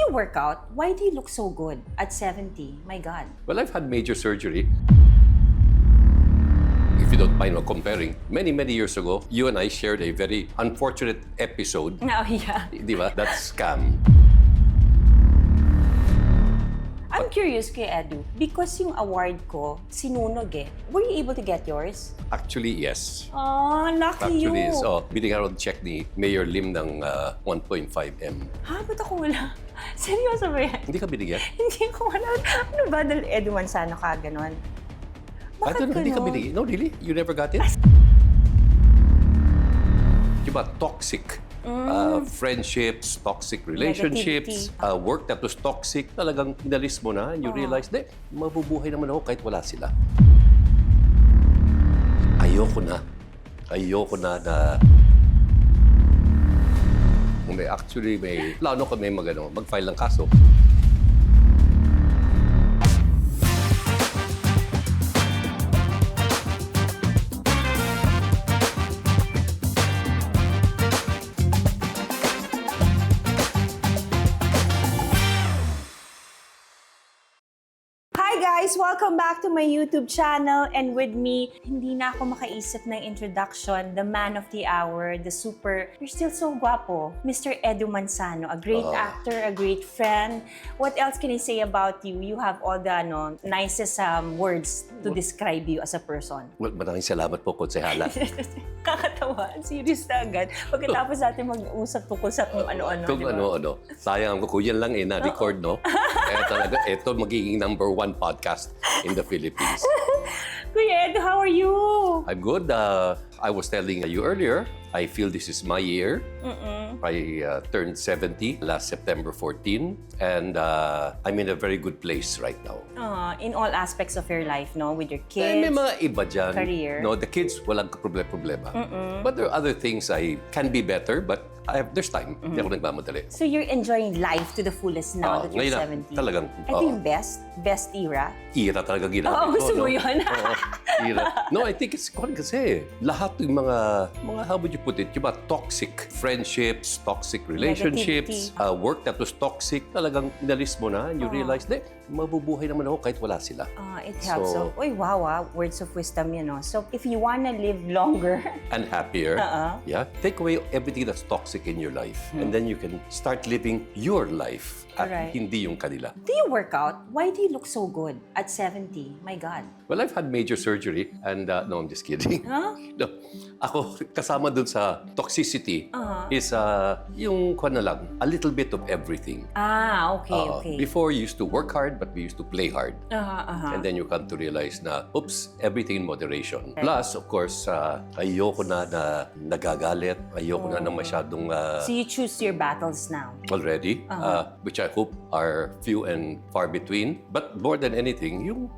you work out? Why do you look so good at 70? My God. Well, I've had major surgery. If you don't mind comparing, many years ago, you and I shared a very unfortunate episode. Oh, yeah. Di ba? That scam. I'm curious kay Edu, because yung award ko, sinunog eh. Were you able to get yours? Actually, yes. Oh, lucky you. Actually, so, binigyan check ni Mayor Lim ng 1.5M. Ha? Ba't ako wala? Seryoso ba yan? Hindi ka binigyan? Hindi ko wala. Ano ba? Dahil Edu Manzano ka, ganon? I don't know, hindi ka binigyan. No, really? You never got it? Diba, toxic. Friendships, toxic relationships, work that was toxic, talagang inalis mo na and you realize, mabubuhay naman ako kahit wala sila. Ayoko na na may plano kami mag-file ng kaso. Hi guys! Welcome back to my YouTube channel, and with me, hindi na ako makaisip ng introduction, the man of the hour, the super, you're still so guwapo, Mr. Edu Manzano, a great actor, a great friend. What else can I say about you? You have all the nicest words to describe you as a person. Well, maraming salamat po, Konsehala. Kakatawa, serious na agad. Pagkatapos natin mag-usap tungkol sa kung ano-ano. Kung ano-ano. Sayang ko yan lang na-record, no? Kaya talaga, ito magiging #1 podcast in the Philippines. Kuya Edu, how are you? I'm good. I was telling you earlier, I feel this is my year. I turned 70 last September 14, and I'm in a very good place right now. In all aspects of your life, no? With your kids, may mga iba dyan. career. No, the kids, walang problema. But there are other things I can be better, but there's time. Hindi ako nagmamadali. So you're enjoying life to the fullest now that you're 70? Talagang. Ito yung best era? Era talaga ginamit Oo, gusto mo yun? Era. No, I think it's kasi lahat yung mga, how would you put it, yung mga toxic friendships, toxic relationships, work that was toxic, talagang inalis mo na and you realize, mabubuhay naman ako kahit wala sila. It helps. So, uy, wow, words of wisdom, So, if you wanna live longer and happier, take away everything that's toxic in your life, and then you can start living your life at hindi yung kanila. Do you work out? Why do you look so good at 70? My God. Well, I've had major surgery, and no, I'm just kidding. Huh? No, ako, kasama dun sa toxicity is yung kung ano lang, a little bit of everything. Okay. Before, you used to work hard, but we used to play hard. And then you come to realize na, oops, everything in moderation. Plus, of course, ayoko na nagagalit, ayoko na masyadong... So you choose your battles now? Already, which I hope are few and far between. But more than anything, yung,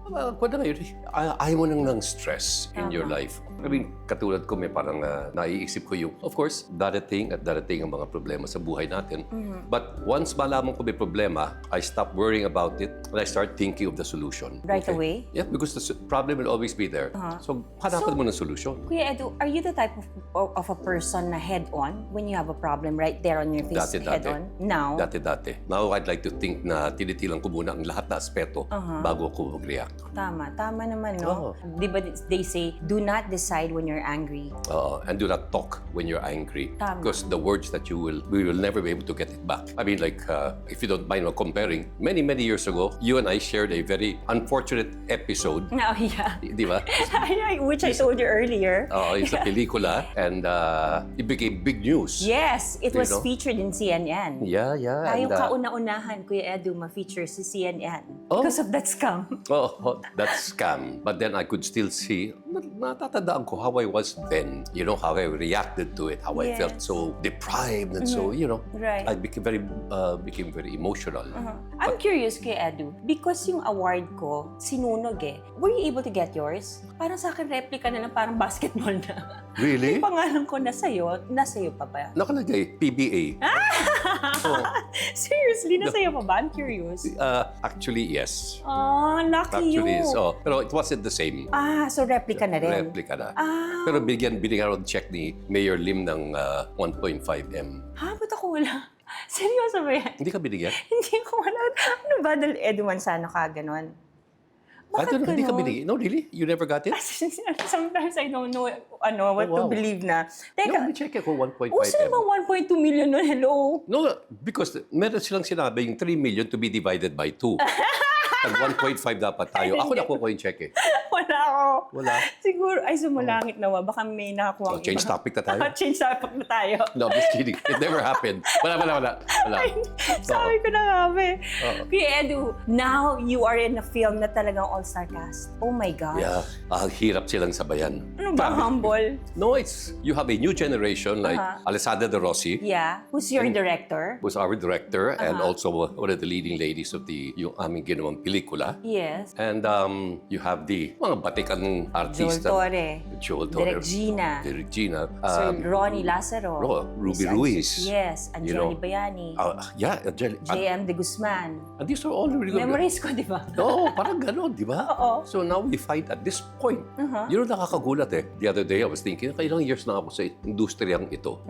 ayaw mo nang stress in your life. I mean, katulad ko, may parang naiisip ko yung, of course, darating ang mga problema sa buhay natin. But once malaman ko may problema, I stop worrying about it and I start thinking of the solution. Right away? Yeah, because the problem will always be there. So, hanapan mo ng solution. Kuya Edu, are you the type of a person na head-on when you have a problem right there on your face, head-on? Now? Dati. Now, I'd like to think na tinitilang ko muna ang lahat na aspeto bago ako mag-react. Tama naman, no? Di ba they say, do not decide when you're angry. And do not talk when you're angry. Tama. Because the words that we will never be able to get it back. I mean, like, if you don't mind comparing, many years ago, you and I shared a very unfortunate episode. Oh, yeah. Di ba? Which I told you earlier. It's a pelikula, and it became big news. Yes, it was featured in CNN. Yeah. Tayong kauna-unahan, Kuya Edu, ma-feature si CNN. Because of that scam. That scam. But then I could still see, natatandaan ko how I was then. How I reacted to it, how I felt so deprived and so, I became very emotional. I'm curious kay Edu, because yung award ko, sinunog eh. Were you able to get yours? Parang sa akin, replica na ng parang basketball na. Really? Yung pangalan ko nasa'yo pa ba? Nakalagay, PBA. Seriously, nasa'yo pa ba? I'm curious. Actually, yes. Lucky you. Pero it wasn't the same. So replica na rin? Replica na. Pero binigyan check ni Mayor Lim ng 1.5M. Ba't ako wala? Seryoso ba yan? Hindi ka binigyan? Hindi ko wala. Ano ba? Dahil Edu Manzano ka, ganon. I don't know, hindi ka ganon? binigyan. No, really? You never got it? Sometimes I don't know what to wow. believe na. No, Teka, check ko 1.5 uso M. naman 1.2 million nun, hello? No, because meron silang sinabi yung 3 million to be divided by 2. Tag 1.5 dapat tayo. Ako nakuha yung check eh. Wala ako. Wala. Siguro, ay sumulangit nawa. Baka may nakakuha So, change topic na tayo? Change topic na tayo. No, I'm just kidding. It never happened. Wala. Sabi ko na nga, Oo. Kuya Edu, now you are in a film na talagang all-star cast. Oh my gosh. Yeah. Hirap silang sabayan. Ano ba, humble? No, you have a new generation like Alessandra De Rossi, Yeah. Who's your director? who's our director and also one of the leading ladies of yung aming ginawang pelikula. Yes. And you have the mga batikang Joel artista. Torre. Joel Torre. Direk Gina. Gina. Sir Ronnie Lazaro. Ruby Miss Ruiz. Yes. You know, Angeli Bayani. Yeah, Angel. J.M. De Guzman. And these are all really good. Memories ko, di ba? Oo, parang gano'n, di ba? Oo. So now we find at this point, yun ang nakakagulat eh. The other day I was thinking, ilang years na ako sa industriyang ito.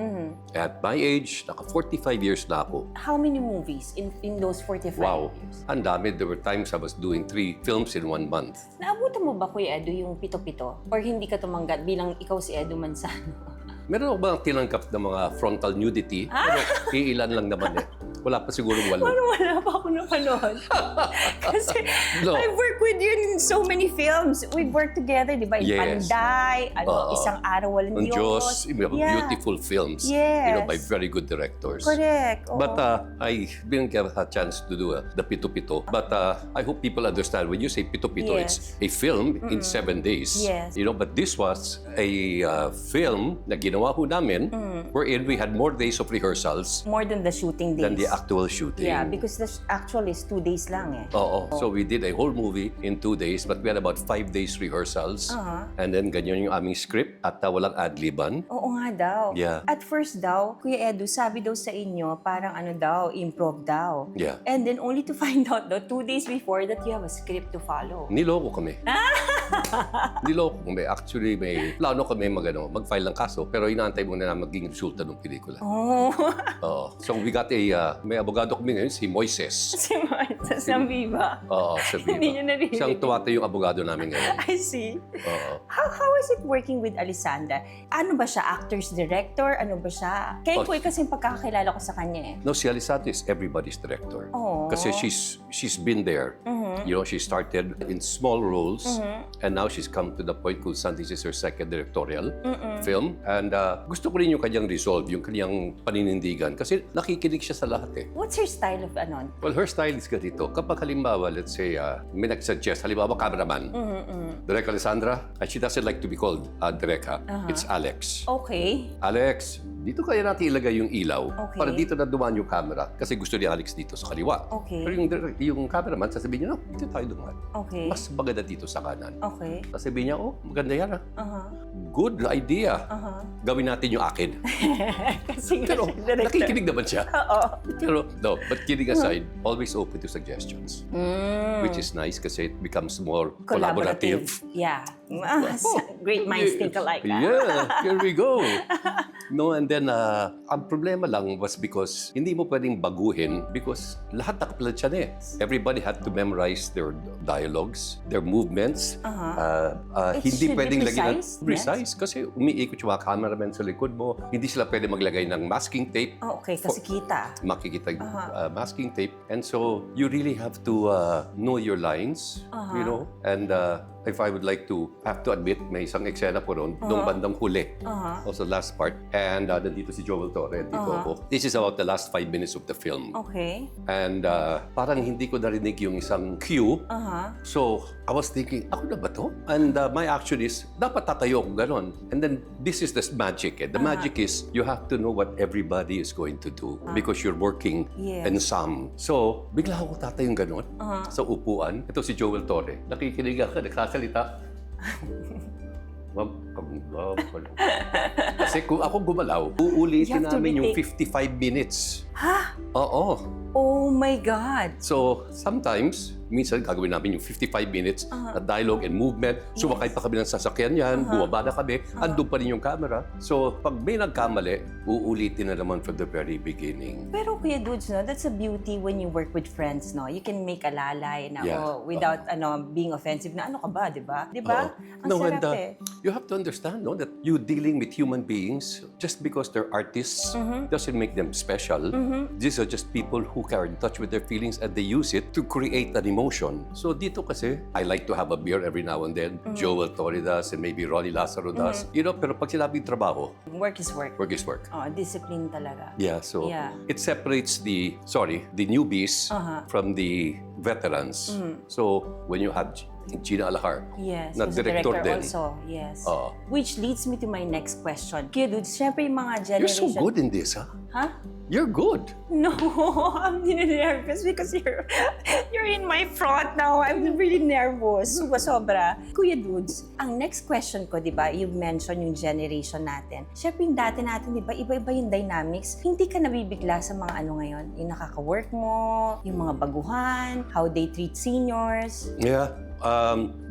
At my age, naka 45 years na ako. How many movies in those 45 Wow. years? Ang dami. There were times I was doing 3 films in 1 month. Naabutan mo ba, Kuya Edu, yung pito-pito? Or hindi ka tumanggap bilang ikaw si Edu Manzano? Meron ako bang tinanggap ng mga frontal nudity? Pero iilan lang naman eh. Wala pa sigurong 8. Wala pa ako napanood. Kasi No. I've worked with you in so many films. We've worked together, di ba? In Yes. Panday, Isang Araw Walang Ang Diyos. Diyos, we have beautiful films. Yes. By very good directors. Correct. Oo. But I didn't get a chance to do the pito-pito. But I hope people understand when you say pito-pito, Yes. it's a film in 7 days. Yes. But this was a film na ginawa ko namin wherein we had more days of rehearsals More than the shooting days. than the actual shooting. Yeah, because the actual is 2 days lang eh. Oo. So we did a whole movie in 2 days, but we had about 5 days rehearsals. And then ganyan yung aming script at walang ad-liban. Oo nga daw. Yeah. At first daw, Kuya Edu, sabi daw sa inyo, parang improv daw. Yeah. And then only to find out daw, 2 days before that you have a script to follow. Niloko kami. Niloko kami. Actually, may plano kami mag-file ng kaso, pero inaantay muna na maging resulta ng pelikula. Oh. So we got may abogado kami ngayon, si Moises. Si Marta sa Viva. Oo, sa Viva. Hindi niyo narinig. Siyang tuwate yung abogado namin ngayon. I see. Oo. How is it working with Alessandra? Ano ba siya? Actors, director? Ano ba siya? Kaya ko kasi yung pagkakakilala ko sa kanya eh. No, si Alessandra is everybody's director. Oh. Kasi she's been there. She started in small roles and now she's come to the point kung saan this is her second directorial film. And gusto ko rin yung kanyang resolve, yung kanyang paninindigan. Kasi nakikinig siya sa lahat eh. What's her style of Well, her style is ganito. Kapag halimbawa, let's say, may nag-suggest, halimbawa, cameraman, Direk Alessandra, and she doesn't like to be called Direk ha. It's Alex. Okay. Alex, dito kaya natin ilagay yung ilaw Okay. para dito na dumaan yung camera kasi gusto ni Alex dito sa kaliwa. Okay. Pero yung cameraman, sasabihin niya, no, dito tayo dumaan. Okay. Mas maganda dito sa kanan. Okay. Sasabihin niya, oh, maganda yan ha. Uh-huh. Good idea. Gawin natin yung akin. Kasi nga Pero siya director. nakikinig naman siya. Oo. Pero no, but kidding aside, always open to suggestions. Which is nice kasi it becomes more collaborative. Yeah. Great minds think alike. Yeah, here we go. No, and then ang problema lang was because hindi mo pwedeng baguhin because lahat nakaplansya na eh. Everybody had to memorize their dialogues, their movements. It Hindi should be pwedeng lagyan precise, precise kasi umiikot yung mga cameraman sa likod mo. Hindi sila pwede maglagay ng masking tape. Oh, okay, kasi kita. Makikita yung masking tape. And so you really have to know your lines, and if I would like to, have to admit, may isang eksena po ron, nung bandang huli. Also last part. And nandito si Joel Torre, dito ako. This is about the last 5 minutes of the film. Okay. And parang hindi ko narinig yung isang cue. So, I was thinking, ako na ba to? And my action is, dapat tatayo ko ganon. And then, this is the magic. The magic is, you have to know what everybody is going to do because you're working in some. So, bigla ako tatayong ganon sa upuan. Ito si Joel Torre. Nakikinig ako, nagsasalita. Kasi kung ako gumalaw, uulitin namin yung 55 minutes. Ha? Oo. Oh my God! So, sometimes, minsan gagawin namin yung 55 minutes na dialogue and movement. Sumakay pa kami ng sasakyan yan, bumaba na kami, andun pa rin yung camera. So, pag may nagkamali, uulitin na naman from the very beginning. Pero Kuya Dudes, no, that's a beauty when you work with friends, no? You can make alalay na, Yeah. without being offensive na, ano ka ba, di ba? Di ba? Ang No, sarap and you have to understand, no, that you dealing with human beings, just because they're artists, doesn't make them special. These are just people who are in touch with their feelings and they use it to create an emotion. So dito kasi, I like to have a beer every now and then. Joel Torre does and maybe Ronnie Lazaro does. You know, pero pag sinabing trabaho, Work is work. work is work. Oh, discipline talaga. Yeah, so Yeah. it separates the newbies from the veterans. So when you have Gina Alahar, Yes, na who's a director din. also. Yes. Oo. Which leads me to my next question. Kuya Dudes, syempre yung mga You're so generation... good in this, huh? Huh? You're good. No, I'm nervous because you're in my front now. I'm really nervous. Sobra. Kuya Dudes, ang next question ko, di ba, you've mentioned yung generation natin. Siyempre yung dati natin, di ba, iba-iba yung dynamics. Hindi ka nabibigla sa mga ano ngayon. Yung nakaka-work mo, yung mga baguhan, how they treat seniors. Yeah.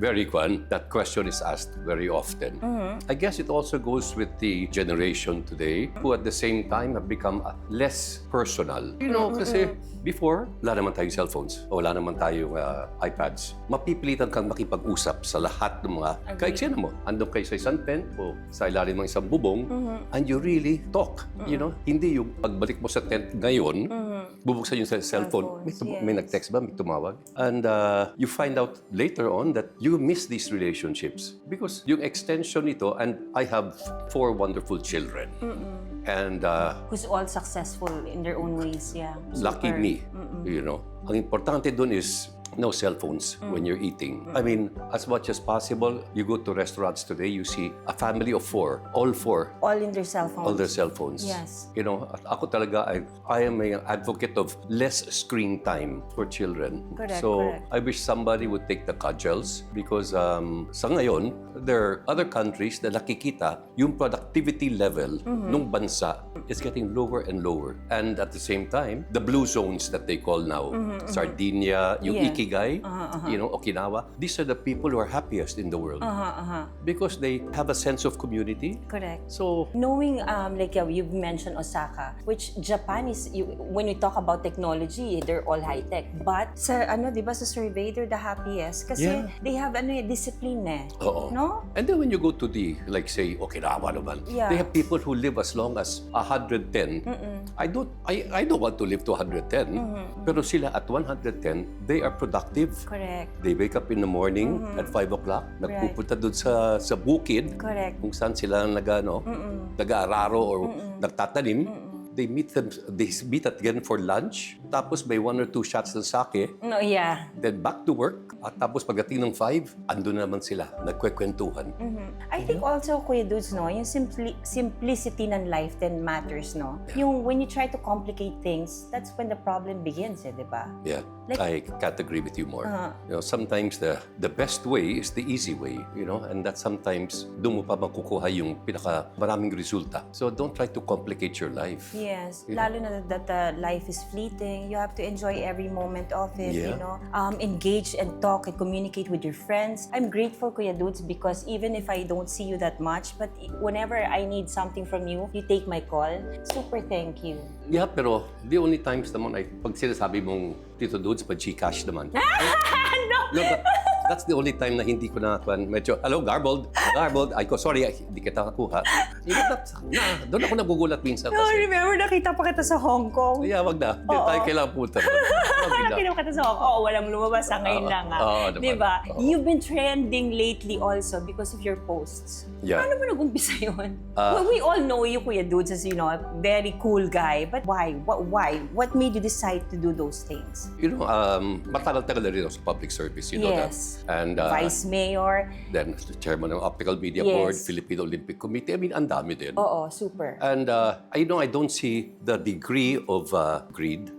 Very fun. That question is asked very often. I guess it also goes with the generation today who at the same time have become less personal. You know, kasi before, wala naman tayong cellphones o wala naman tayong iPads. Mapipilitan kang makipag-usap sa lahat ng mga kaiksina mo. Andun kayo sa isang tent o sa ilalim ng isang bubong and you really talk. You know, hindi yung pagbalik mo sa tent ngayon, bubuksan yung cellphone. May nag-text ba? May tumawag? And you find out later on that you miss these relationships because yung extension nito, and I have 4 wonderful children. And Who's all successful in their own ways, yeah. lucky Super. me, you know. Ang importante dun is no cell phones when you're eating. I mean, as much as possible, you go to restaurants today, you see a family of 4, all 4, All in their cell phones. all their cell phones. Yes. You know, ako talaga, I am an advocate of less screen time for children. Correct, So, correct. I wish somebody would take the cudgels because sa ngayon, there are other countries na nakikita yung productivity level ng bansa is getting lower and lower. And at the same time, the blue zones that they call now, Sardinia, yung Yeah. Ikigai, you know, Okinawa, these are the people who are happiest in the world because they have a sense of community. Correct. So, Knowing, like you've mentioned Osaka, which Japan is, when we talk about technology, they're all high-tech. But sa, di ba, sa survey, they're the happiest. Kasi Yeah. they have, discipline eh. oo. No? And then when you go to the, like say, Okinawa naman, Yeah. they have people who live as long as 110. I don't want to live to 110. Pero sila at 110, they are productive. Correct. They wake up in the morning at 5 o'clock, nagpupunta doon sa bukid, Correct. kung saan sila nag-aararo or nagtatanim. They meet at again for lunch, tapos may 1 or 2 shots ng sake, No, yeah. then back to work, at tapos pagdating ng 5, andun na naman sila, nagkwekwentuhan. I think also, Kuya Dudes, no, yung simplicity ng life then matters, no? Yung when you try to complicate things, that's when the problem begins, di ba? Yeah, Like- I can't agree with you more. You know, sometimes the best way is the easy way, you know, and that sometimes doon mo pa makukuha yung maraming resulta. So don't try to complicate your life. Yes, lalo na that life is fleeting. You have to enjoy every moment of it, you Yeah. know. Engage and talk and communicate with your friends. I'm grateful, Kuya Dudes, because even if I don't see you that much, but whenever I need something from you, you take my call. Super thank you. Yeah, pero the only times naman ay pag sinasabi mong Tito Dudes, pag Gcash naman. No, but that's the only time na hindi ko na medyo, hello, garbled. Aiko, sorry, hindi kita nakuha. Doon ako nagugulat minsan No, kasi. remember, nakita pa kita sa Hong Kong. Yeah, wag na. Hindi tayo kailangan punta. Nakita pa kita sa Hong Kong. Oo, walang lumabas sa ngayon lang. naman. Di ba? Oo. You've been trending lately also because of your posts. Yeah. Paano mo nag-umpisa yun? Well, we all know you, Kuya Dudes, as a very cool guy. But why? Why? What made you decide to do those things? You know, matagal-tagal na rin ako sa public service, you know that. Yes. And Vice Mayor. then the chairman ng Optical Media Yes. Board, Philippine Olympic Committee. I mean, ang dami din. Oo, super. And I don't see the degree of greed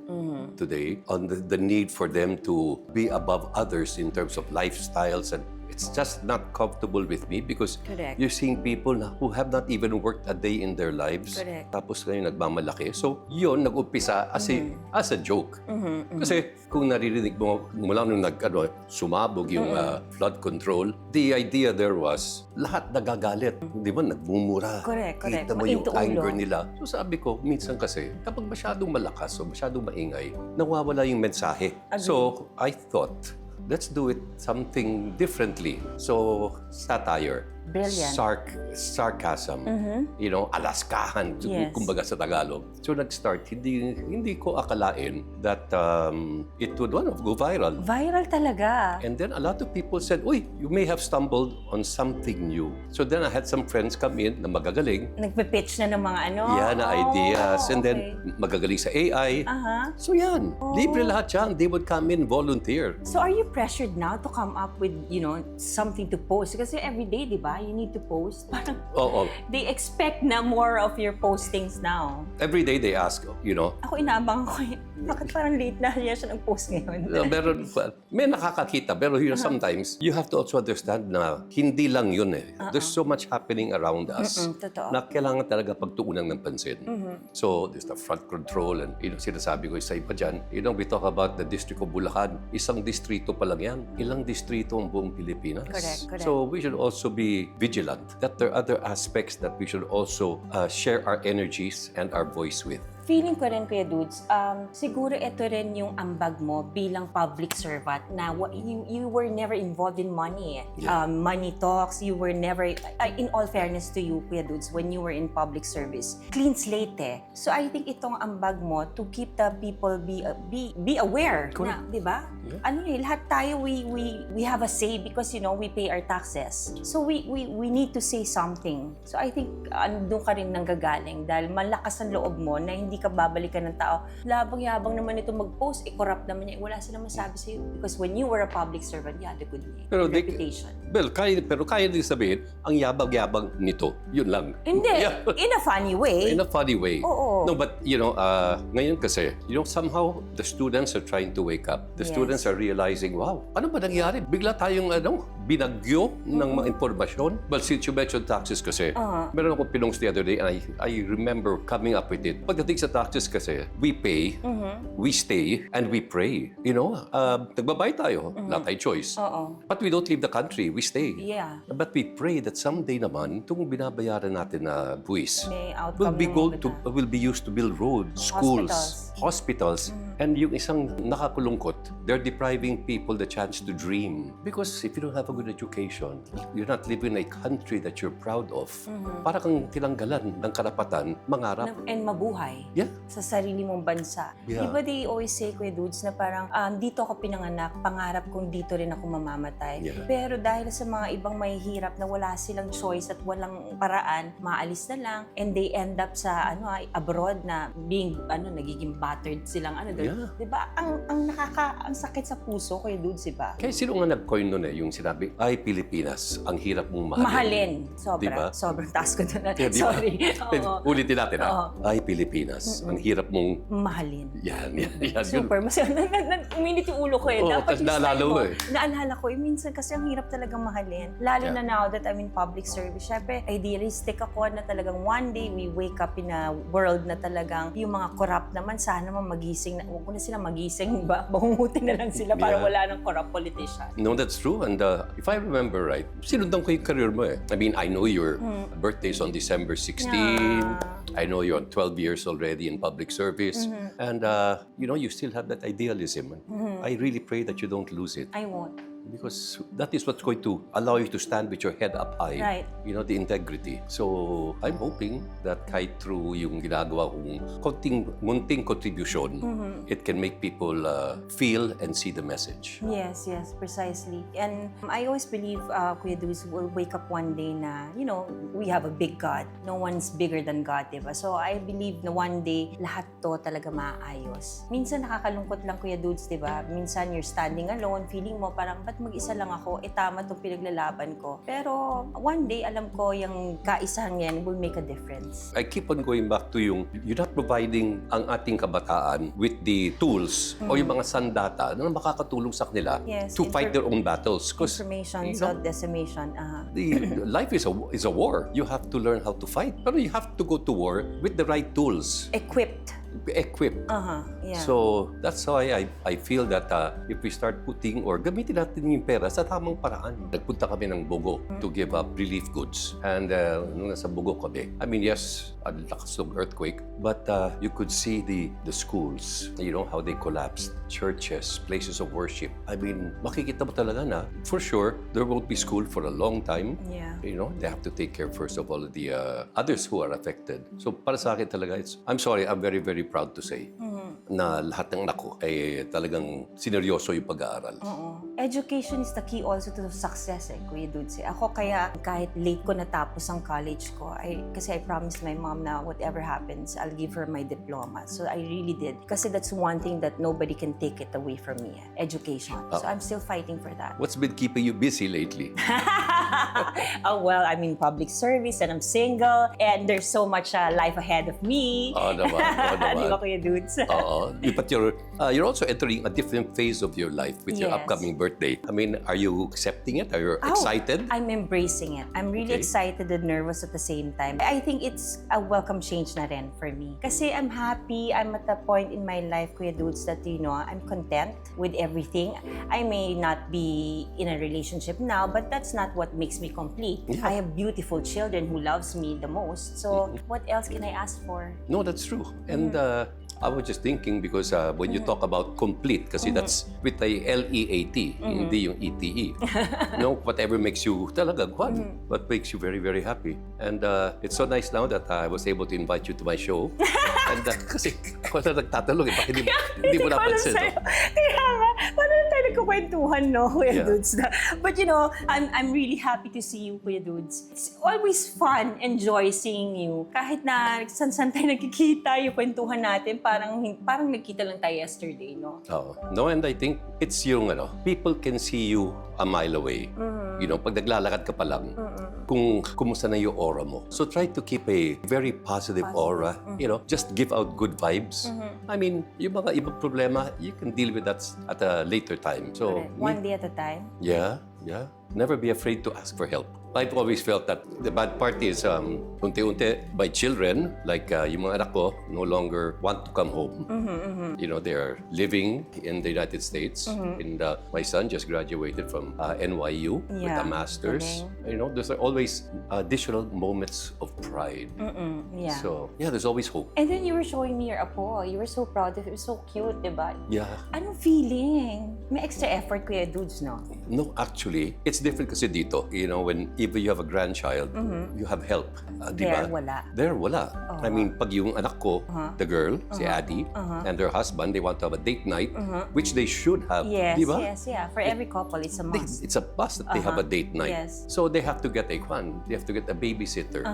today on the need for them to be above others in terms of lifestyles and it's just not comfortable with me because Correct. you're seeing people who have not even worked a day in their lives. Correct. Tapos ngayon nagmamalaki. So, yun, nag-umpisa as a joke. Kasi kung naririnig mo mula nung sumabog yung flood control, the idea there was, lahat nagagalit. Di ba? Nagmumura. Correct. Kita mo yung Mainto anger ulo. nila. So sabi ko, minsan kasi, kapag masyadong malakas o masyadong maingay, nawawala yung mensahe. Agree. So, I thought, let's do it something differently. So, satire. Brilliant. Sarcasm. You know, alaskahan, Yes. kumbaga sa Tagalog. So, nag-start, hindi ko akalain that it would go viral. Viral talaga. And then a lot of people said, uy, you may have stumbled on something new. So then I had some friends come in na magagaling. Nagpe-pitch na ng mga ano. Yeah, na ideas. And okay. then magagaling sa AI. Aha. So yan, libre lahat yan. They would come in, volunteer. So are you pressured now to come up with, something to post? Kasi every day, di ba, you need to post. Parang Oo. they expect na more of your postings now. Every day they ask, Ako inaabang ko, bakit parang late na siya nag-post ngayon? may nakakakita, pero sometimes you have to also understand na hindi lang yun eh. There's so much happening around us Totoo. na kailangan talaga pagtuunan ng pansin. So, there's the flood control and sinasabi ko sa iba dyan, we talk about the District of Bulacan. Isang distrito pa lang yan. Ilang distrito ang buong Pilipinas. Correct. So, we should also be vigilant that there are other aspects that we should also share our energies and our voice with. Feeling ko rin, Kuya Dudes, siguro ito rin yung ambag mo bilang public servant na you were never involved in money. Yeah. Money talks, you were never, in all fairness to you, Kuya Dudes, when you were in public service, clean slate eh. So I think itong ambag mo to keep the people be aware na, di ba? Yeah. Lahat tayo, we have a say because, we pay our taxes. So we need to say something. So I think, doon ka rin nanggagaling dahil malakas ang loob mo na hindi ka babalikan ng tao. Labang-yabang naman ito mag-post, corrupt naman niya. Wala silang masabi sa'yo. Because when you were a public servant, you had a good name, reputation. Well, kaya din sabihin, ang yabang-yabang nito. Yun lang. Hindi. Yeah. In a funny way. In a funny way. Oo. No, but ngayon kasi, somehow the students are trying to wake up. The Yes. students are realizing, wow, ano ba nangyari? Bigla tayong binagyo ng mga informasyon. Well, since you mentioned taxes kasi, meron ako pinongs the other day and I remember coming up with it. Pagdating sa taxes kasi, we pay, we stay, and we pray. Nagbabayad tayo. Wala tayong choice. Oo. But we don't leave the country. We stay. Yeah. But we pray that someday naman, itong binabayaran natin na buwis May outcome will be used to build roads, schools, hospitals. And yung isang nakakulungkot, they're depriving people the chance to dream. Because if you don't have a good education, you're not living in a country that you're proud of. Para kang tinanggalan ng karapatan, mangarap. And mabuhay. Yeah. Sa sarili mong bansa. Yeah. Di ba they always say, Kuya Dudes, na parang dito ako pinanganak, pangarap kong dito rin ako mamamatay. Yeah. Pero dahil sa mga ibang mahihirap na wala silang choice at walang paraan, maalis na lang and they end up sa abroad na nagiging battered silang Yeah. Di ba? Ang sakit sa puso, Kuya Dudes, di ba? Kaya sino nga nag-coin nun yung sinabi, ay Pilipinas, ang hirap mong mahalin. Sobra. Diba? Sobrang taas ko doon. Yeah, diba? Sorry. Oo. Ulitin natin ay Pilipinas, ang hirap mong Mahalin. yan. Super. Mas uminit yung ulo ko eh. Oo, Dapat tas naalala mo eh. Naalala ko minsan kasi ang hirap talagang mahalin. Lalo Yeah. na now that I'm in public service. Syempre, idealistic ako na talagang one day we wake up in a world na talagang yung mga corrupt naman, sana naman magising. Huwag ko na sila magising ba? Bangungutin na lang sila para Yeah. wala ng corrupt politician. No, that's true. And if I remember right, sinundan ko yung career mo eh. I mean, I know your birthday's on December 16. Yeah. I know you're 12 years already in public service. And, you still have that idealism. I really pray that you don't lose it. I won't. Because that is what's going to allow you to stand with your head up high. Right. The integrity. So, I'm hoping that kahit through yung ginagawa kong munting contribution, it can make people feel and see the message. Yes, precisely. And I always believe, Kuya Duz, we'll wake up one day na, we have a big God. No one's bigger than God, diba? So I believe na one day, lahat to talaga maayos. Minsan nakakalungkot lang, Kuya Duz, diba? Minsan you're standing alone, feeling mo parang, ba't mag-isa lang ako? Tama itong pinaglalaban ko. Pero one day, alam ko yung kaisahan yan will make a difference. I keep on going back to yung you're not providing ang ating kabataan with the tools o yung mga sandata na makakatulong sa kanila to fight their own battles. Information, decimation. The life is a war. You have to learn how to fight. Pero you have to go to war with the right tools. Equipped. Yeah. So that's why I feel that if we start putting or gamitin natin yung pera sa tamang paraan. Nagpunta kami ng Bogo to give up relief goods. And nung nasa Bogo kami, I mean, yes, ang lakas ng earthquake, but you could see the schools, you know, how they collapsed. Churches, places of worship. I mean, makikita mo talaga na, for sure, there won't be school for a long time. Yeah. You know, they have to take care first of all of the others who are affected. So para sa akin talaga, I'm sorry, I'm very, very proud to say na lahat ng anak ko ay talagang sineryoso yung pag-aaral. Education is the key also to success, Kuya Dudes. Ako kaya kahit late ko natapos ang college ko, kasi I promised my mom na whatever happens, I'll give her my diploma. So I really did. Kasi that's one thing that nobody can take it away from me, education. So I'm still fighting for that. What's been keeping you busy lately? Oh, well, I'm in public service and I'm single and there's so much life ahead of me. Oo naman. Di ba, Kuya Dudes? Oo. But you're also entering a different phase of your life with your upcoming birthday. I mean, are you accepting it? Are you excited? I'm embracing it. I'm really excited and nervous at the same time. I think it's a welcome change na rin for me. Kasi I'm happy. I'm at a point in my life, Kuya Dudes, that, you know, I'm content with everything. I may not be in a relationship now, but that's not what makes me complete. Yeah. I have beautiful children who loves me the most. So what else can I ask for? No, that's true. And I was just thinking because when you talk about complete, kasi that's with a L-E-A-T, hindi yung E-T-E. No, whatever makes you talaga what makes you very, very happy. And it's so nice now that I was able to invite you to my show. And kasi ako na nagtatanong bakit hindi mo napansin. Kaya nga, paano na tayo nagkukwentuhan, no, Kuya Dudes? But you know, I'm really happy to see you, Kuya Dudes. It's always fun, enjoy seeing you. Kahit na san-san tayo nagkikita, yung kwentuhan natin, parang nagkita lang tayo yesterday, no? Oh. No, and I think it's yung people can see you a mile away. You know, pag naglalakad ka pa lang, kung kumusta na yung aura mo. So try to keep a very positive aura. You know, just give out good vibes. I mean, yung mga ibang problema, you can deal with that at a later time. So one day at a time? Yeah. Never be afraid to ask for help. I've always felt that the bad part is unti-unti my children, like yung mga anak ko, no longer want to come home. You know, they're living in the United States. And my son just graduated from NYU with a master's. You know, there's always additional moments of pride. Yeah. So, yeah, there's always hope. And then you were showing me your apo. You were so proud of it. It was so cute, diba? Yeah. Anong feeling? May extra effort, Kuya Dudes, no? No, actually, it's different kasi dito. You know, when even you have a grandchild, you have help. Di ba? There, wala. I mean, pag yung anak ko, the girl, si Addie, and her husband, they want to have a date night, which they should have. Yes, di ba? yes, yeah. For every couple, it's a must. It's a must that they have a date night. Yes. So they have to get a they have to get a babysitter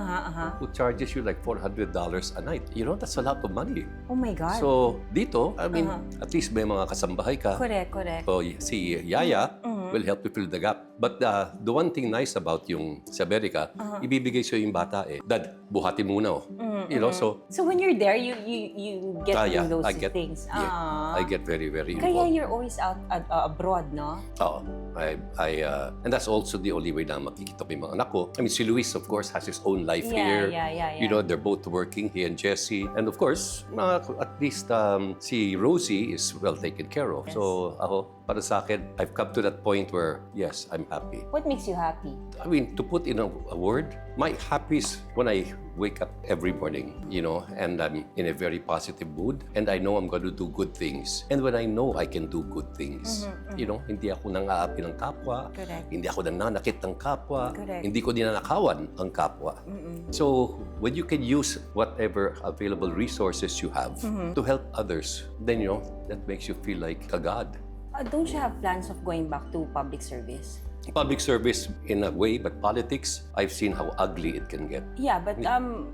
who charges you like $400 a night. You know, that's a lot of money. Oh my God. So dito, I mean, at least may mga kasambahay ka. Correct. So si Yaya will help you fill the gap. But the one thing nice about yung sa Amerika, ibibigay sa'yo yung bata Dad, buhatin muna You know, so when you're there, you get those things. I get very, very Kaya involved. you're always out abroad, no? Oo. And that's also the only way na makikita ko yung mga anak ko. I mean, si Luis, of course, has his own life here. Yeah. You know, they're both working, he and Jessie. And of course, at least si Rosie is well taken care of. Yes. So ako, para sa akin, I've come to that point where, yes, I'm happy. What makes you happy? I mean, to put in a word, my happy is when I wake up every morning, you know, and I'm in a very positive mood, and I know I'm going to do good things. And when I know I can do good things, you know, hindi ako nang-aapi ng kapwa, hindi ako nananakit ng kapwa, hindi ko dinanakawan ang kapwa. So, when you can use whatever available resources you have to help others, then, you know, that makes you feel like a god. Don't you have plans of going back to public service? Public service in a way, but politics, I've seen how ugly it can get. Yeah, but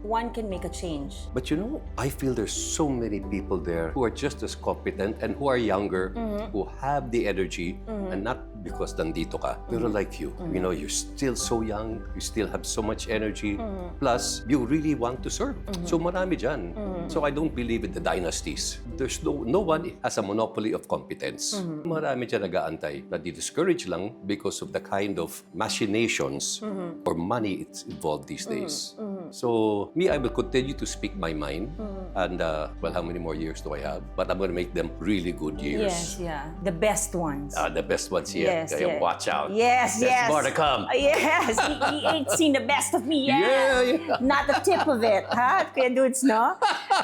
one can make a change. But you know, I feel there's so many people there who are just as competent and who are younger, who have the energy and not because nandito ka. Pero like you, you're still so young, you still have so much energy, plus you really want to serve. So marami dyan. So I don't believe in the dynasties. There's no one has a monopoly of competence. Marami dyan nag-aantay na di-discourage lang because of the kind of machinations or money it's involved these days. So me, I will continue to speak my mind. And well, how many more years do I have? But I'm going to make them really good years. Yes, yeah. The best ones. The best ones here. Yes, Kaya yes. watch out. Yes, There's yes. more to come. Yes, he ain't seen the best of me yet. Yeah. Not the tip of it, ha? Kuya Dudes, no?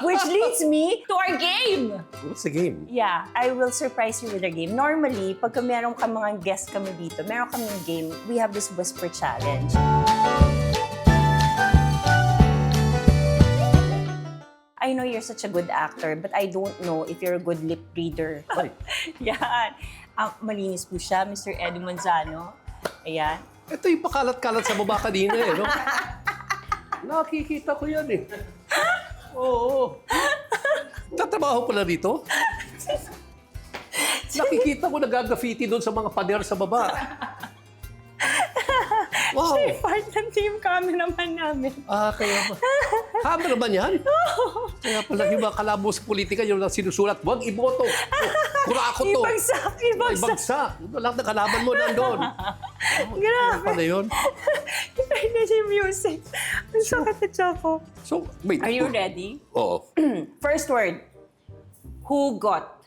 Which leads me to our game. What's the game? Yeah, I will surprise you with our game. Normally, pagka meron ka mga guest kami dito, meron kaming game, we have this whisper challenge. I know you're such a good actor, but I don't know if you're a good lip reader. Ay. Yan. Malinis po siya, Mr. EDU Manzano. Ayan. Ito yung pakalat-kalat sa baba kanina eh, no? Nakikita ko yan eh. Oo. Tatrabaho pala dito? Nakikita ko nag-graffiti doon sa mga pader sa baba. Wow. Siya yung part ng team cameraman namin. Kaya ba? Cameraman yan? Kaya pala yung mga kalabo sa politika, yung lang sinusulat, huwag iboto. Kurako to. Ibagsak. Ibagsak. Lahat ng kalaban mo nandun. Grabe. Ano yun? Iba na yung music. Ang sakit na siya ko. So, wait. Are you ready? Oo. First word. Who got?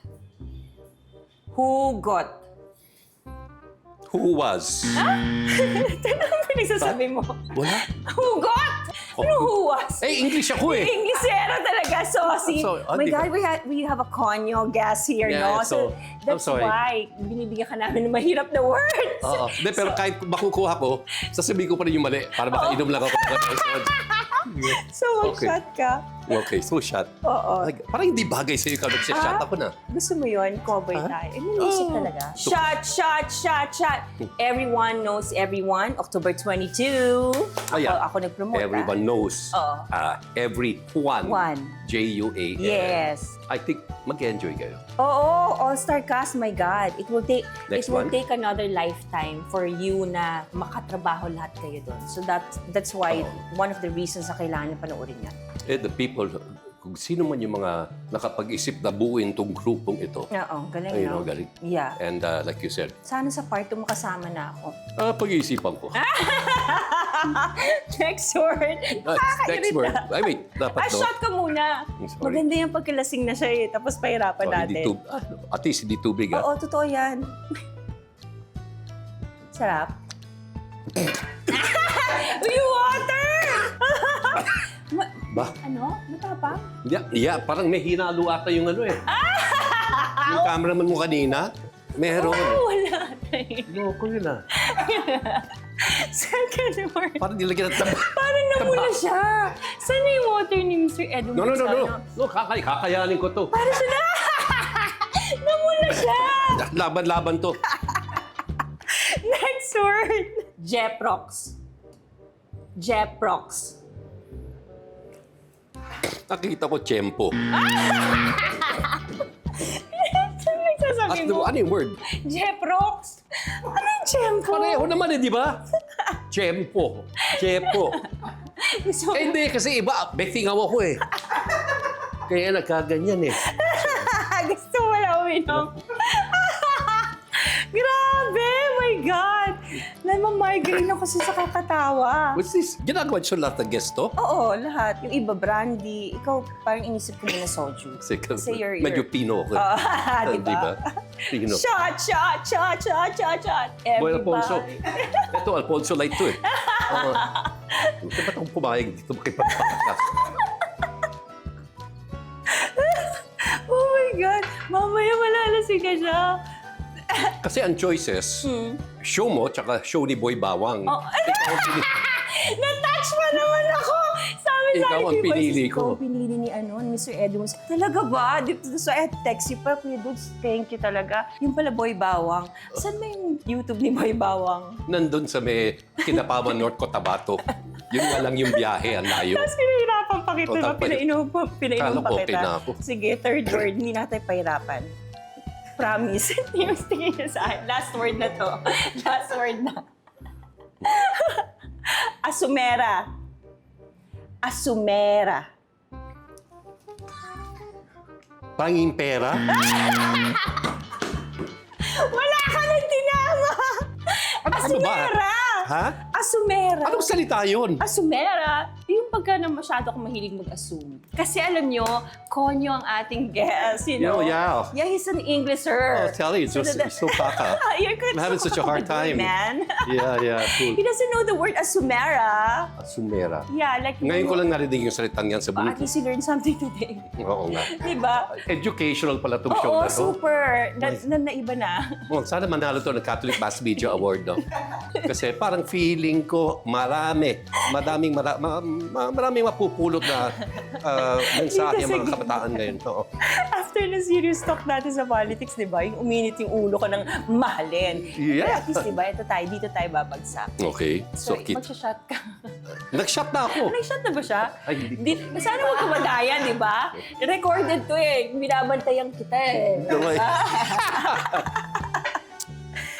Who got? Who was? Tanong mo nagsasabi mo. Wala. Who got? Ano who was? Eh, English ako eh. Inglesero talaga, saucy. So, My di ba? God, we have a conyo gas here, Yeah, no? so, that's I'm sorry. why binibigyan ka namin ng mahirap na words. Oo. Pero kahit makukuha ko, sasabihin ko pa rin yung mali para makainom lang ako. So, Okay. mag-shot ka. Okay, so shot. Oo. Like, parang hindi bagay sa'yo ikaw nag-shot ako na. Gusto mo yun? Cowboy tayo. Eh, naisip talaga. Shot. Everyone knows everyone. October 22. Ako nag-promote. Everyone knows. Oo. Everyone. One. J-U-A-N. Yes. I think mag-enjoy kayo. Oo, all-star cast, my God. It will Next will one? take another lifetime for you na makatrabaho lahat kayo doon. So that's why one of the reasons na kailangan panoorin yan. The people, kung sino man yung mga nakapag-isip na buuin tong grupong ito. Oo, galing, Ayun, no? galing. Yeah. And like you said, Sana sa part 2 makasama na ako. pag-iisipan ko. Next word. Next word. Ay, wait. Dapat Shot ka muna. I'm sorry. Maganda yung pagkalasing na siya eh. Tapos pahirapan natin. At least hindi tubig, Oo, totoo yan. Sarap. Yung water! Ba? Ano? Matapang? Yeah, parang may hinalo ata yung ano eh. Yung cameraman mo kanina, meron. Wala na eh. Loko yun ah. Second word. Parang nilagyan ng taba. Parang namula siya. Saan na yung water ni Mr. EDU No. Manzano? No, kakayanin ko to. Parang siya na. Namula siya. Laban-laban to. Next word. Jeprox. Nakita ko tiyempo. Saan nagsasabi mo? Ano yung word? Jeprox. Ano yung Jempo? Pareho naman eh, di ba? Tiyempo. Gusto mo- Hindi, kasi iba. Betingaw ako eh. Kaya nagkaganyan eh. Gusto mo wala uminom? Grabe! My God! Namamigraine ako kasi sa kakatawa. What's this? Ginagawa siya lahat ng guest to? Oo, lahat. Yung iba, brandy. Ikaw, parang inisip ko muna soju. Kasi you're- Medyo Pino ako. Di Di ba? ba? Pino. Shot! Boy, Alfonso. Everybody. Ito, Alfonso Light to eh. Ba't akong pumayag dito makipagpakakas? Oh my God! Mamaya malalasing ka siya. Kasi ang choices, show mo, tsaka show ni Boy Bawang. Oh. Na-touch mo naman ako! Sabi Ikaw ang pinili ko. Ikaw ang pinili ni Mr. EDU. Talaga ba? Dito sa text pa, Kuya Dudes, thank you talaga. Yung pala Boy Bawang. Saan ba yung YouTube ni Boy Bawang? Nandun sa may Kinapawan, North Cotabato. Yun nga lang yung biyahe, ang layo. Tapos pinahirapan pa kita. Total pa yun. Pinainom pa Kala ko kita. okay na ako. Sige, third word. Hindi natin pahirapan. Promise. Yung tingin niya sa akin. Last word na to. Last word na. Asumera. Asumera. Panging pera? Wala ka nang tinama! Ano ba? Asumera! Ha? Asumera. Anong salita yun? Asumera. Yung pagka na masyado akong mahilig mag-assume. Kasi alam nyo, konyo ang ating guest, you know? Yeah. Yeah, he's an Englisher. Oh, tell you, it's so baka. I'm having such a hard time. Man. Yeah, cool. He doesn't know the word asumera. Asumera. Yeah, like... Ngayon ko lang narinig yung salitang yan sa At buhay. least he learned something today. Oo nga. Diba? Educational pala itong show Oo, na to. super. Naiba na. Oh, sana manalo to ng Catholic Mass Media Award, no? Kasi parang feeling ko maraming mapupulot na mensahe ang mga kabataan ngayon. Oo. After na serious talk natin sa politics, di ba? Yung uminit yung ulo ko ng mahalin. Yeah. Pero at least, di ba? Dito tayo babagsak. Okay. So, Magsha-shot ka. Nag-shot na ako. Nag-shot na ba siya? Ay, hindi. Sana huwag kamadayan, di ba? Recorded to eh. Binabantayan kita eh. Damay.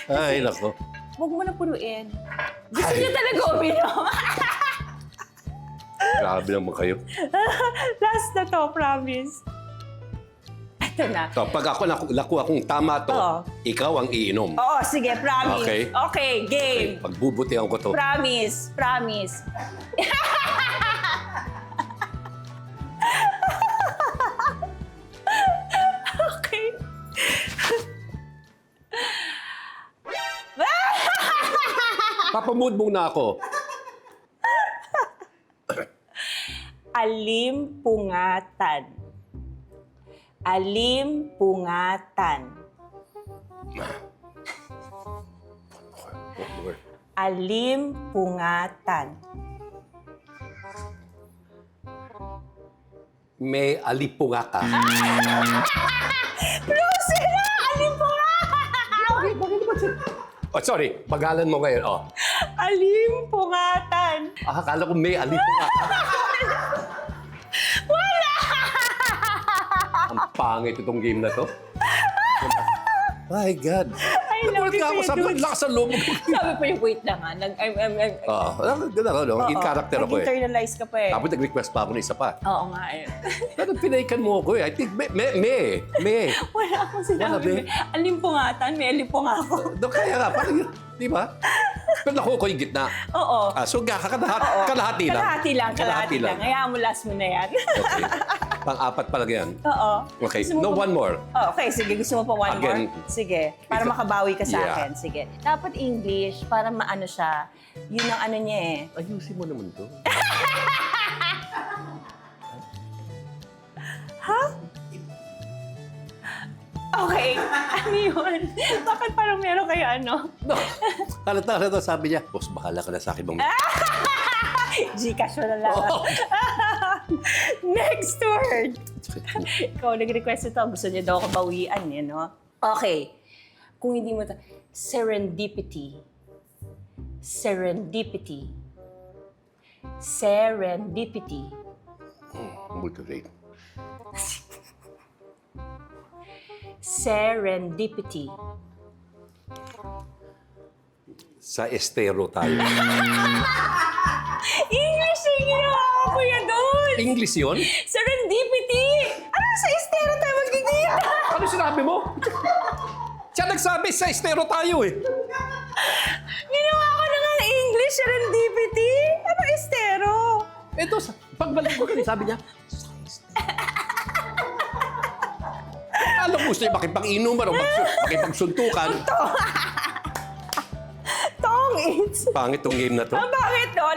Ay, nako. Huwag mo na punuin. Gusto niya talaga uminom. Grabe naman kayo. Last na to, promise. Ito na. So, pag ako nakuha kung tama to, Oo. ikaw ang iinom. Oo, sige, promise. Okay. Okay, game. Pagbubutihan ko to. Promise. Promise. Okay. Papamood muna ako. Alimpungatan. Alimpungatan. Alimpungatan. May alipunga ka. Close na! Alimpungatan! Oh, sorry. Bagalan mo ngayon. Oh. Alimpungatan. Akala ko may alipunga ka. Wala! Ang pangit itong game na to. My God. I love you, ako sa dude. lakas ang loob mo. Sabi pa yung wait lang ha. In character ako eh. Nag-internalize ka pa eh. Tapos nag-request pa ako ng isa pa. Oo nga eh. Pero pinaikan mo ako eh. I think may. Wala akong Wala, sinabi. Alimpungatan, may alimpung ako. Kaya nga, parang yun, di ba? Pero nakuha ko yung gitna. Oo. So, kalahati lang. Kalahati lang. Hayaan mo last mo na yan. Okay. Pang-apat pa lang yan. Oo. Okay, Gusto mo no, pa- one more. Oh, okay, sige. Gusto mo pa one Again. more? Sige. Para makabawi ka sa Yeah. akin. Sige. Dapat English, para maano siya. Yun ang ano niya eh. Ayusin mo naman to. Ha? Okay. Ano yun? Bakit parang meron kayo ano? No. Halata, sabi niya, boss, bahala ka na sa akin. Gcash mo na lang. Oh. Next word. Ikaw nag-request ito. Gusto niya daw ako bawian, eh, no? Okay. Kung hindi mo serendipity. Serendipity. Serendipity. Moderate. Serendipity. Sa estero tayo. English yung ginawa ko, kuya, doon! English yun? Serendipity! Ano sa estero tayo magkikita? Ano sinabi mo? Siya nagsabi, sa estero tayo eh. Ginawa ko na nga English, serendipity. Ano estero? Ito, pagbalik ko kanina, sabi niya, sa estero. Alam mo, gusto niya makipag-inuman o makipagsuntukan. Tong, it's... Pangit tong game na to. Bakit no?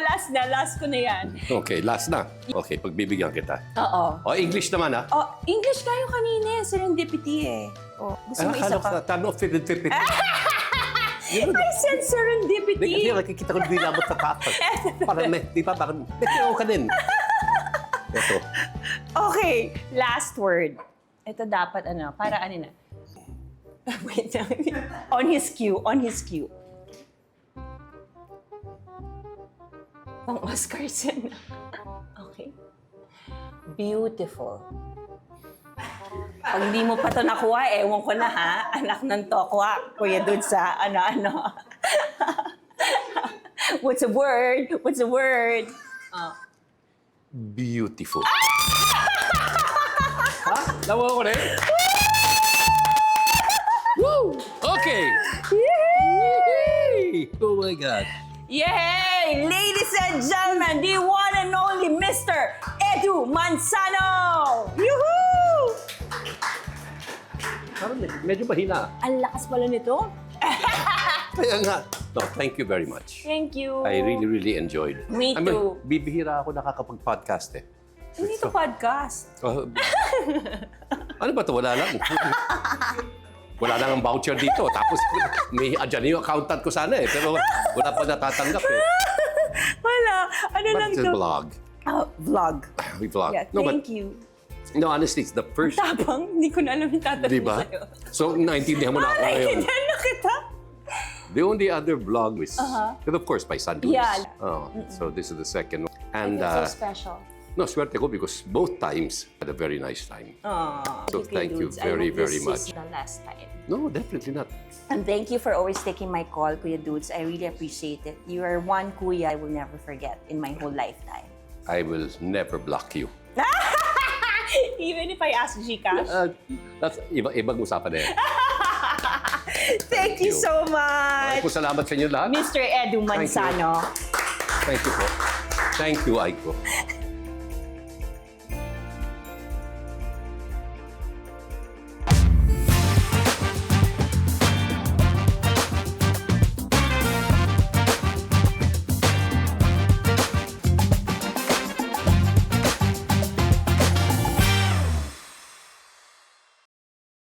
Last ko na yan. Okay, last na. Okay, pagbibigyan kita. Oo. O, English naman ha. Oh, English kayo kanina, serendipity eh. Oh, gusto mo isa pa? Tano, 50-50. I said serendipity. Hindi, nakikita ko dinabot sa taas. Parang di ba? Parang, ka din. Ito. Okay, last word. Ito dapat ano, para ano na. Wait lang. On his cue. Pang Oscars yan. Okay. Beautiful. Pag hindi mo pa ito nakuha, ewan ko na ha. Anak ng tokwa, Kuya Dudes sa ano-ano. What's a word? What's a word? Beautiful. Ha? Nawa ko rin? Woo! Okay! Yay! Oh my God. Yay! Ladies and gentlemen, the one and only Mr. Edu Manzano! Yoo-hoo! Parang medyo mahina. Ang lakas pala nito. Kaya nga. No, thank you very much. Thank you. I really enjoyed. Me too. Bibihira ako nakakapag-podcast eh. Hindi to podcast. Ano ba ito? Wala lang. Wala lang ang voucher dito. Tapos may andyan yung accountant ko sana eh. Pero wala pa natatanggap eh. Wala. Ano But lang it's to? a vlog. Vlog. We vlog. Yeah, No, but thank you. no, honestly, it's the first. Tapang, hindi ko na alam yung tatanong Di ba? sa'yo. So, naintindihan mo na ako ngayon. Naintindihan na kita. The only other vlog was, and of course, my son Luis. Yeah. Oh, so this is the second one. And It's so special. no, swerte ko because both times had a very nice time. So thank you very, very much. This is the last time. No, definitely not. And thank you for always taking my call, Kuya Dudes. I really appreciate it. You are one Kuya I will never forget in my whole lifetime. I will never block you. Even if I ask Gcash? That's ibang usapan na yan. Thank you so much, Maraming po salamat sa inyo lahat. Mr. Edu Manzano. Thank you po. Thank you, Aiko.